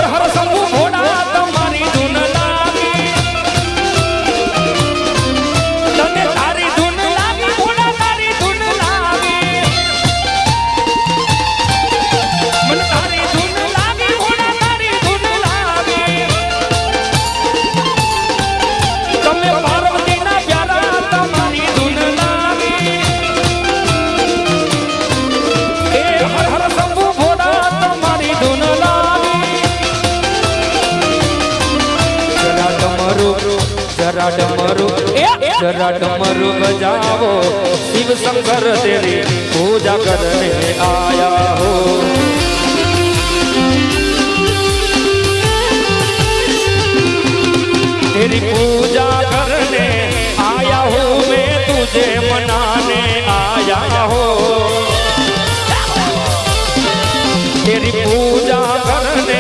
હર હર શંભુ ભોળા તમારી ધૂન લાગી તને તારી ધૂન લાગી ભોળા તારી ધૂન લાગી મને તારી ધૂન લાગી ભોળા તારી ધૂન લાગી તમે પાર્વતીના પ્યારા તમારી ધૂન લાગી એ હર હર શંભુ ભોળા તમારી ધૂન લાગી જરા ડમરુ બજાવો શિવ શંકર તેરી પૂજા કરને આયા હો